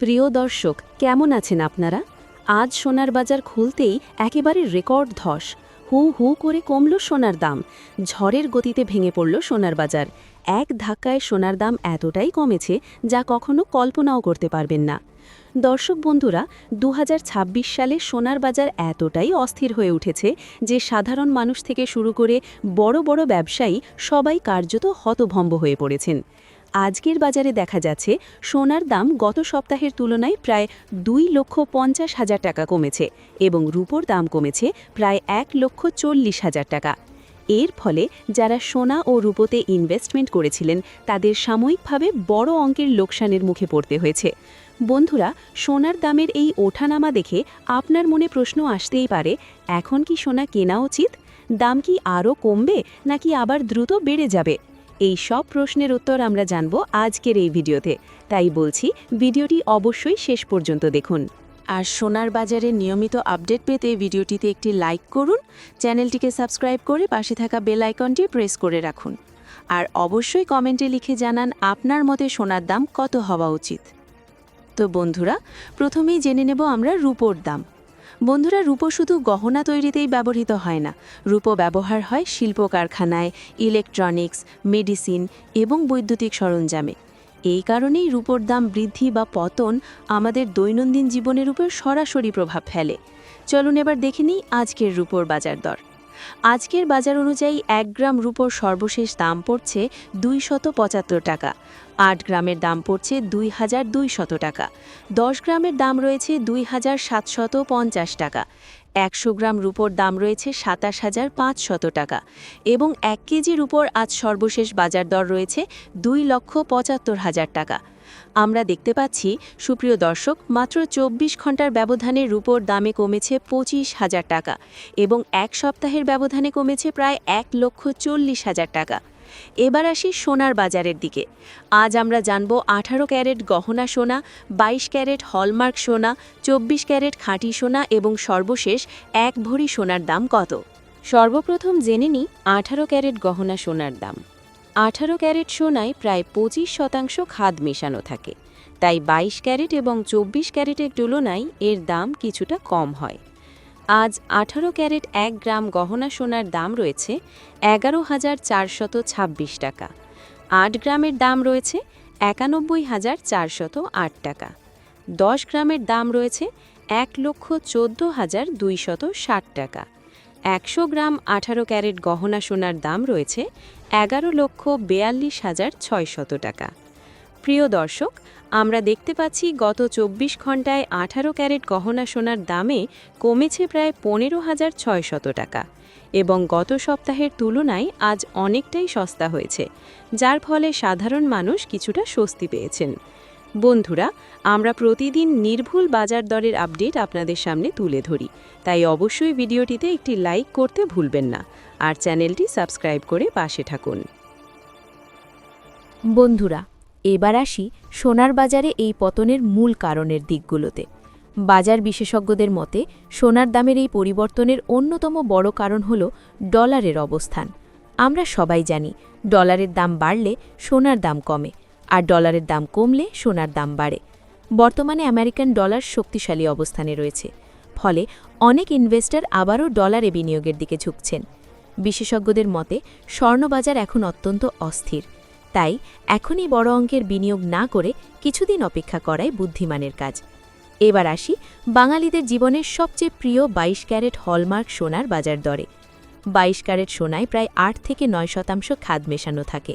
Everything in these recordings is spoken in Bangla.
প্রিয় দর্শক, কেমন আছেন আপনারা? আজ সোনার বাজার খুলতেই একেবারে রেকর্ড ধস। হু হু করে কমল সোনার দাম। ঝড়ের গতিতে ভেঙে পড়ল সোনার বাজার। এক ধাক্কায় সোনার দাম এতটাই কমেছে যা কখনো কল্পনাও করতে পারবেন না। দর্শক বন্ধুরা, ২০২৬ সালে সোনার বাজার এতটাই অস্থির হয়ে উঠেছে যে সাধারণ মানুষ থেকে শুরু করে বড় বড় ব্যবসায়ী সবাই কার্যত হতভম্ব হয়ে পড়েছেন। আজকের বাজারে দেখা যাচ্ছে সোনার দাম গত সপ্তাহের তুলনায় প্রায় ২,৫০,০০০ টাকা কমেছে এবং রূপোর দাম কমেছে প্রায় ১,৪০,০০০ টাকা। এর ফলে যারা সোনা ও রূপোতে ইনভেস্টমেন্ট করেছিলেন তাদের সাময়িকভাবে বড় অঙ্কের লোকসানের মুখে পড়তে হয়েছে। বন্ধুরা, সোনার দামের এই ওঠানামা দেখে আপনার মনে প্রশ্ন আসতেই পারে, এখন কি সোনা কেনা উচিত? দাম কি আরও কমবে নাকি আবার দ্রুত বেড়ে যাবে? এই সব প্রশ্নের উত্তর আমরা জানব আজকের এই ভিডিওতে। তাই বলছি, ভিডিওটি অবশ্যই শেষ পর্যন্ত দেখুন। আর সোনার বাজারের নিয়মিত আপডেট পেতে ভিডিওটিতে একটি লাইক করুন, চ্যানেলটিকে সাবস্ক্রাইব করে পাশে থাকা বেল আইকনটি প্রেস করে রাখুন। আর অবশ্যই কমেন্টে লিখে জানান আপনার মতে সোনার দাম কত হওয়া উচিত। তো বন্ধুরা, প্রথমেই জেনে নেব আমরা রূপোর দাম। বন্ধুরা, রূপো শুধু গহনা তৈরিতেই ব্যবহৃত হয় না, রূপো ব্যবহার হয় শিল্প কারখানায়, ইলেকট্রনিক্স, মেডিসিন এবং বৈদ্যুতিক সরঞ্জামে। এই কারণেই রূপোর দাম বৃদ্ধি বা পতন আমাদের দৈনন্দিন জীবনের উপর সরাসরি প্রভাব ফেলে। চলুন এবার দেখে নিই আজকের রূপোর বাজার দর। আজকের বাজার অনুযায়ী ১ গ্রাম রূপোর সর্বশেষ দাম পড়ছে ২৭৫ টাকা, ৮ গ্রামের দাম পড়ছে ২,২০০ টাকা, ১০ গ্রামের দাম রয়েছে ২,৭৫০ টাকা, ১০০ গ্রাম রূপোর দাম রয়েছে ২৭,৫০০ টাকা এবং ১ কেজি রূপোর আজ সর্বশেষ বাজার দর রয়েছে ২,৭৫,০০০ টাকা। আমরা দেখতে পাচ্ছি, সুপ্রিয় দর্শক, মাত্র ২৪ ঘন্টার ব্যবধানে রূপোর দামে কমেছে ২৫,০০০ টাকা এবং এক সপ্তাহের ব্যবধানে কমেছে প্রায় ১,৪০,০০০ টাকা। এবার আসি সোনার বাজারের দিকে। আজ আমরা জানব ১৮ ক্যারেট গহনা সোনা, ২২ ক্যারেট হলমার্ক সোনা, ২৪ ক্যারেট খাঁটি সোনা এবং সর্বশেষ ১ ভরি সোনার দাম কত। সর্বপ্রথম জেনে নিই ১৮ ক্যারেট গহনা সোনার দাম। ১৮ ক্যারেট সোনায় প্রায় ২৫% খাদ মেশানো থাকে, তাই ২২ ক্যারেট এবং ২৪ ক্যারেটের তুলনায় এর দাম কিছুটা কম হয়। আজ ১৮ ক্যারেট ১ গ্রাম গহনা সোনার দাম রয়েছে ১১,৪২৬ টাকা, ৮ গ্রামের দাম রয়েছে ৯১,৪০৮ টাকা, ১০ গ্রামের দাম রয়েছে ১,১৪,২৬০ টাকা, ১০০ গ্রাম ১৮ ক্যারেট গহনা সোনার দাম রয়েছে ১১,৪২,৬০০ টাকা। প্রিয় দর্শক, আমরা দেখতে পাচ্ছি গত ২৪ ঘন্টায় ১৮ ক্যারেট গহনা সোনার দামে কমেছে প্রায় ১৫,৬০০ টাকা এবং গত সপ্তাহের তুলনায় আজ অনেকটাই সস্তা হয়েছে, যার ফলে সাধারণ মানুষ কিছুটা স্বস্তি পেয়েছেন। বন্ধুরা, আমরা প্রতিদিন নির্ভুল বাজার দরের আপডেট আপনাদের সামনে তুলে ধরি, তাই অবশ্যই ভিডিওটিতে একটি লাইক করতে ভুলবেন না আর চ্যানেলটি সাবস্ক্রাইব করে পাশে থাকুন। বন্ধুরা, এবার আসি সোনার বাজারে এই পতনের মূল কারণের দিকগুলোতে। বাজার বিশেষজ্ঞদের মতে সোনার দামের এই পরিবর্তনের অন্যতম বড় কারণ হল ডলারের অবস্থান। আমরা সবাই জানি, ডলারের দাম বাড়লে সোনার দাম কমে, আর ডলারের দাম কমলে সোনার দাম বাড়ে। বর্তমানে আমেরিকান ডলার শক্তিশালী অবস্থানে রয়েছে, ফলে অনেক ইনভেস্টর আবারও ডলারে বিনিয়োগের দিকে ঝুঁকছেন। বিশেষজ্ঞদের মতে স্বর্ণবাজার এখন অত্যন্ত অস্থির, তাই এখনই বড় অঙ্কের বিনিয়োগ না করে কিছুদিন অপেক্ষা করাই বুদ্ধিমানের কাজ। এবার আসি বাঙালিদের জীবনের সবচেয়ে প্রিয় ২২ ক্যারেট হলমার্ক সোনার বাজার দরে। ২২ ক্যারেট সোনায় প্রায় ৮ থেকে ৯% খাদ মেশানো থাকে,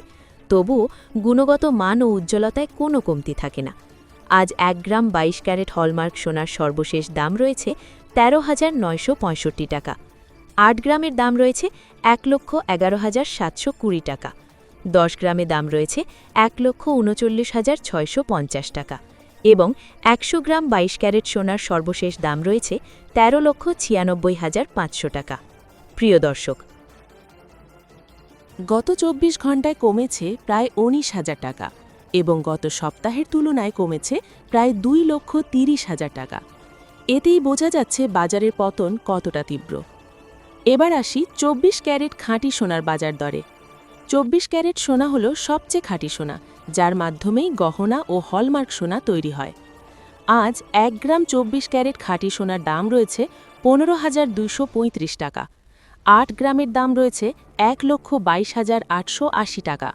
তবুও গুণগত মান ও উজ্জ্বলতায় কোনো কমতি থাকে না। আজ ১ গ্রাম ২২ ক্যারেট হলমার্ক সোনার সর্বশেষ দাম রয়েছে ১৩,৯৬৫ টাকা, ৮ গ্রামের দাম রয়েছে ১,১১,৭২০ টাকা, ১০ গ্রামে দাম রয়েছে ১,৩৯,৬৫০ টাকা এবং ১০০ গ্রাম ২২ ক্যারেট সোনার সর্বশেষ দাম রয়েছে ১৩,৯৬,৫০০ টাকা। প্রিয় দর্শক, গত ২৪ ঘন্টায় কমেছে প্রায় ১৯,০০০ টাকা এবং গত সপ্তাহের তুলনায় কমেছে প্রায় ২,৩০,০০০ টাকা। এতেই বোঝা যাচ্ছে বাজারের পতন কতটা তীব্র। এবার আসি ২৪ ক্যারেট খাঁটি সোনার বাজার দরে। ২৪ ক্যারেট সোনা হল সবচেয়ে খাঁটি সোনা, যার মাধ্যমেই গহনা ও হলমার্ক সোনা তৈরি হয়। আজ 1 গ্রাম 24 ক্যারেট খাঁটি সোনার দাম রয়েছে 15,235 টাকা। 8 গ্রামের দাম রয়েছে 1,22,880 টাকা।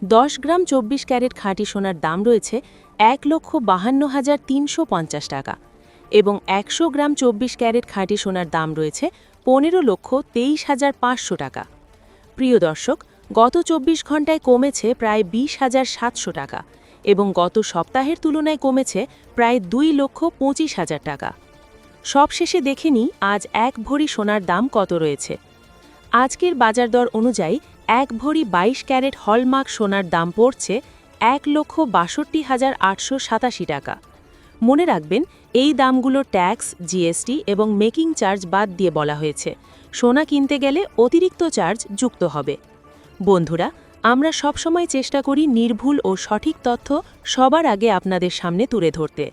10 গ্রাম 24 ক্যারেট খাঁটি সোনার দাম রয়েছে 1,52,350 টাকা এবং 100 গ্রাম 24 ক্যারেট খাঁটি সোনার দাম রয়েছে 15,23,500 টাকা। প্রিয় দর্শক, গত 24 ঘন্টায় কমেছে প্রায় 20,700 টাকা এবং গত সপ্তাহের তুলনায় কমেছে প্রায় 2,25,000 টাকা। সবশেষে দেখে নিই আজ 1 ভরি সোনার দাম কত রয়েছে। আজকের বাজার দর অনুযায়ী 1 ভরি 22 ক্যারেট হলমার্ক সোনার দাম পড়ছে 1,62,887 টাকা। মনে রাখবেন, এই দামগুলো ট্যাক্স, জিএসটি এবং মেকিং চার্জ বাদ দিয়ে বলা হয়েছে। সোনা কিনতে গেলে অতিরিক্ত চার্জ যুক্ত হবে। বন্ধুরা, আমরা সবসময় চেষ্টা করি নির্ভুল ও সঠিক তথ্য সবার আগে আপনাদের সামনে তুলে ধরতে।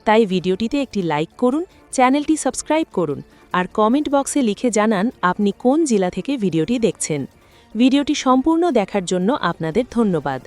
তাই ভিডিওটিতে একটি লাইক করুন, চ্যানেলটি সাবস্ক্রাইব করুন আর কমেন্ট বক্সে লিখে জানান আপনি কোন জেলা থেকে ভিডিওটি দেখছেন। ভিডিওটি সম্পূর্ণ দেখার জন্য আপনাদের ধন্যবাদ।